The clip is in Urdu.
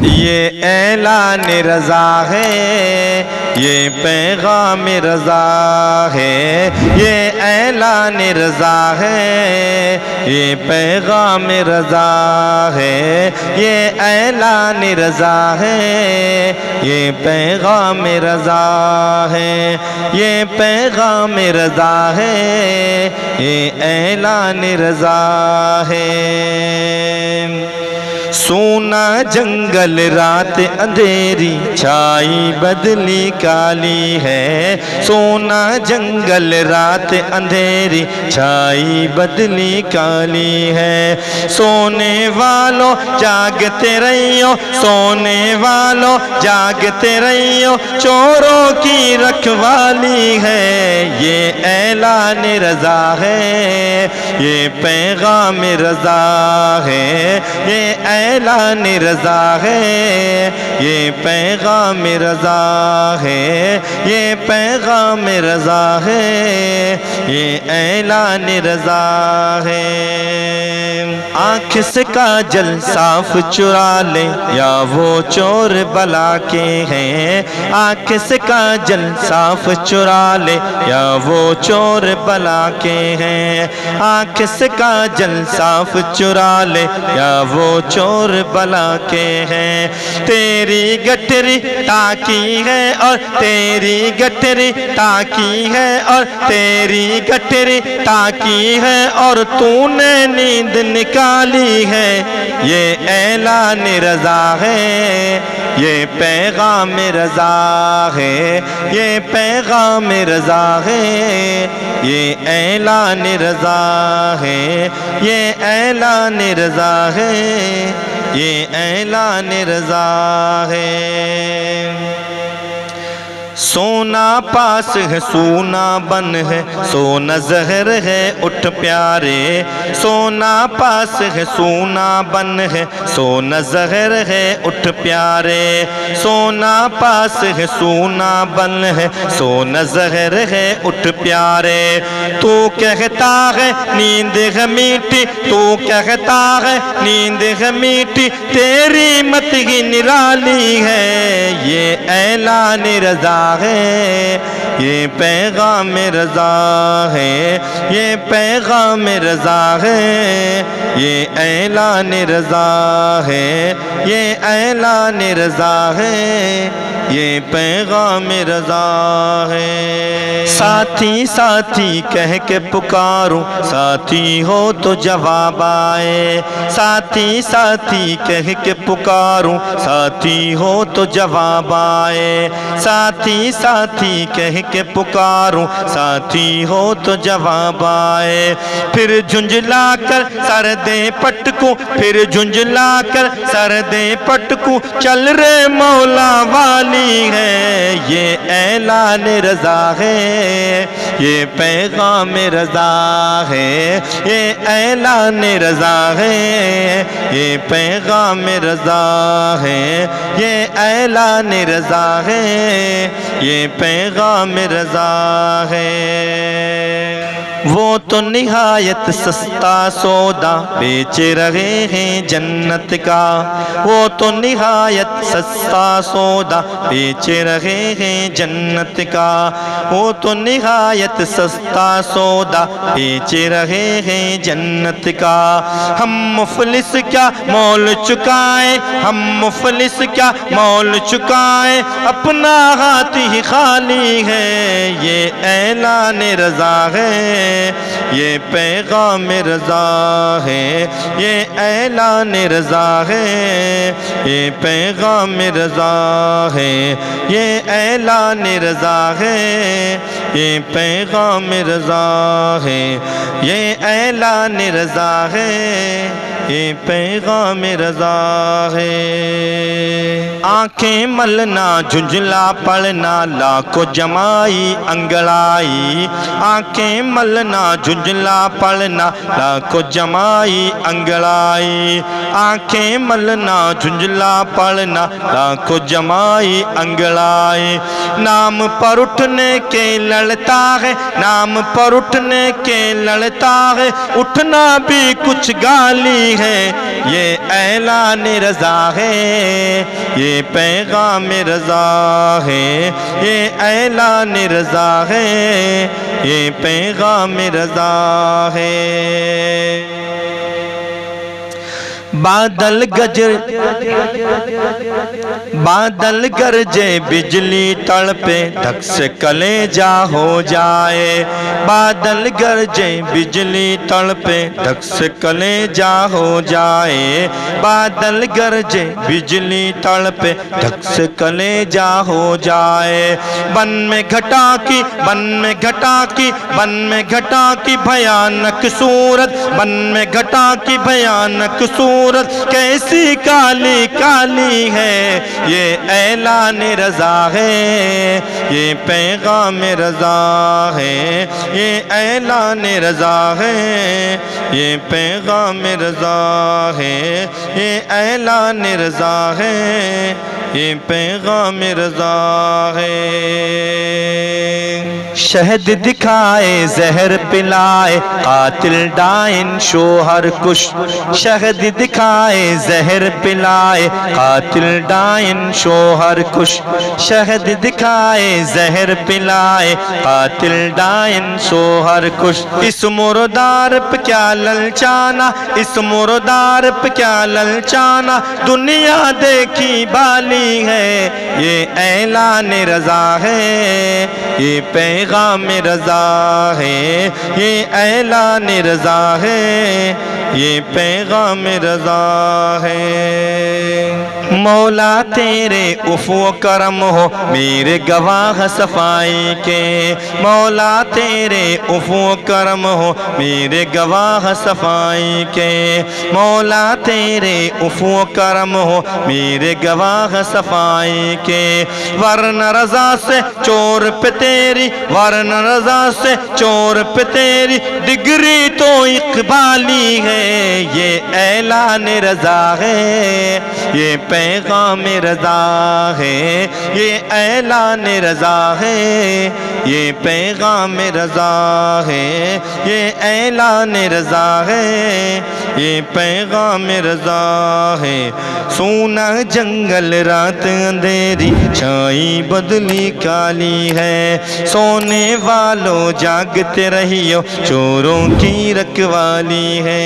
یہ اعلان رضا ہے، یہ پیغام رضا ہے، یہ اعلان رضا ہے، یہ پیغام رضا ہے، یہ اعلان رضا ہے، یہ پیغام رضا ہے، یہ پیغام رضا ہے، یہ اعلان رضا ہے۔ سونا جنگل رات اندھیری چھائی بدلی کالی ہے، سونا جنگل رات اندھیری چھائی بدلی کالی ہے، سونے والوں جاگتے رہیو، سونے والوں جاگتے رہیو، چوروں کی رکھوالی ہے، یہ اعلان رضا ہے، یہ پیغام رضا ہے، یہ اعلان رضا ہے، یہ پیغام رضا ہے، یہ پیغام رضا ہے، یہ اعلان رضا ہے۔ آنکھ سے کاجل صاف چرا لے یا وہ چور بلا کے ہیں، آنکھ سے کاجل صاف چرا لے یا وہ چور بلا کے ہیں، آنکھ سے کاجل صاف چرا لے یا وہ چور بلا کے ہیں، تیری گٹری تاکی ہے اور تیری گٹری تاکی ہے اور تیری گٹری تاکی ہے اور تو نے نیند نکالی ہے، یہ اعلان رضا ہے، یہ پیغام رضا ہے، یہ پیغام رضا ہے، یہ اعلان رضا ہے، یہ اعلان رضا ہے، یہ اعلان رضا ہے۔ سونا پاس ہے سونا بن ہے، سونا زہر ہے اٹھ پیارے، سونا پاس ہے سونا بن ہے، سونا زہر ہے اٹھ پیارے، سونا پاس ہے سونا بن ہے، سونا زہر ہے اٹھ پیارے، تو کہتا ہے نیند ہے میٹھی، تو کہتا ہے نیند ہے میٹھی، تیری مت ہی نرالی ہے، یہ اعلان رضا ہے، یہ پیغام رضا ہے، یہ پیغام رضا ہے، یہ اعلان رضا ہے، یہ اعلان رضا ہے، یہ پیغام رضا ہے۔ ساتھی ساتھی کہہ کے پکاروں، ساتھی ہو تو جواب آئے، ساتھی ساتھی کہہ کے پکاروں، ساتھی ہو تو جواب آئے، ساتھی ساتھی کہہ کے پکاروں، ساتھی ہو تو جواب آئے، پھر جھنجھلا کر سر دے پٹکوں، پھر جھنجھلا کر سر دے پٹکوں، چل رے مولا والی ہے، یہ اعلان رضا ہے، یہ پیغام رضا ہے، یہ اعلان رضا ہے، یہ پیغام رضا ہے، یہ اعلان رضا ہے، یہ پیغام رضا ہے۔ وہ تو نہایت سستا سودا بیچ رہے ہیں جنت کا، وہ تو نہایت سستا سودا بیچ رہے ہیں جنت کا، وہ تو نہایت سستا سودا بیچ رہے ہیں جنت کا، ہم مفلس کیا مول چکائیں، ہم مفلس کیا مول چکائیں، اپنا ہاتھ ہی خالی ہے، یہ اعلان رضا ہے، یہ پیغام رضا ہے، یہ اعلان رضا ہے، یہ پیغام رضا ہے، یہ اعلان رضا ہے، یہ پیغام رضا ہے، یہ اعلان رضا ہے، یہ پیغام رضا ہے۔ آنکھیں ملنا جھنجھلا پڑنا لاکھوں جمائی انگڑائی، آنکھیں ملنا جھنجھلا پڑنا لاکھوں جمائی انگڑائی، آنکھیں ملنا جھنجھلا پڑنا لاکھوں جمائی انگڑائی، نام پر اٹھنے کے لڑتا ہے، نام پر اٹھنے کے لڑتا ہے، اٹھنا بھی کچھ گالی ہے، یہ اعلان رضا ہے، یہ پیغام رضا ہے، یہ اعلان رضا ہے، یہ پیغام رضا ہے۔ بادل گرجے بجلی تڑپے دھک سے کلیجہ ہو جائے، بادل گرجے بجلی تڑپے دھک سے کلیجہ ہو جائے، بادل گرجے بجلی تڑپے دھک سے کلیجہ ہو جائے، بن میں گھٹا کی بن میں گھٹا کی بن میں گھٹا کی بھیانک صورت، بن میں گھٹا کی بھیانک صورت کیسی کالی کالی ہے، یہ اعلان رضا ہے، یہ پیغام رضا ہے، یہ اعلان رضا ہے، یہ پیغام رضا ہے، یہ اعلان رضا ہے، یہ پیغام رضا ہے۔ شہد دکھائے زہر پلائے قاتل ڈائن شوہر کش، شہد دکھائے زہر پلائے قاتل ڈائن شوہر کش، شہد دکھائے زہر پلائے قاتل ڈائن شوہر کش، اس مردار پہ کیا للچانا، اس مردار پہ کیا للچانا، دنیا دیکھی بالی ہے، یہ اعلان رضا ہے، یہ پیغام رضا ہے، یہ اعلان رضا ہے، یہ پیغام رضا ہے۔ مولا تیرے عفو و کرم ہو میرے گواہ صفائی کے، مولا تیرے عفو و کرم ہو میرے گواہ صفائی کے، مولا تیرے عفو و کرم ہو میرے گواہ صفائی کے، ورنہ رضا سے چور پہ تیری، ورنہ رضا سے چور پہ تیری ڈگری تو اقبالی ہے، یہ اعلان رضا ہے، یہ پیغام رضا ہے، یہ اعلان رضا ہے، یہ پیغام رضا ہے، یہ اعلان رضا ہے، یہ پیغام رضا ہے۔ سونا جنگل رات اندھیری چھائی بدلی کالی ہے، سونے والوں جاگتے رہیو چوروں کی رکھوالی ہے۔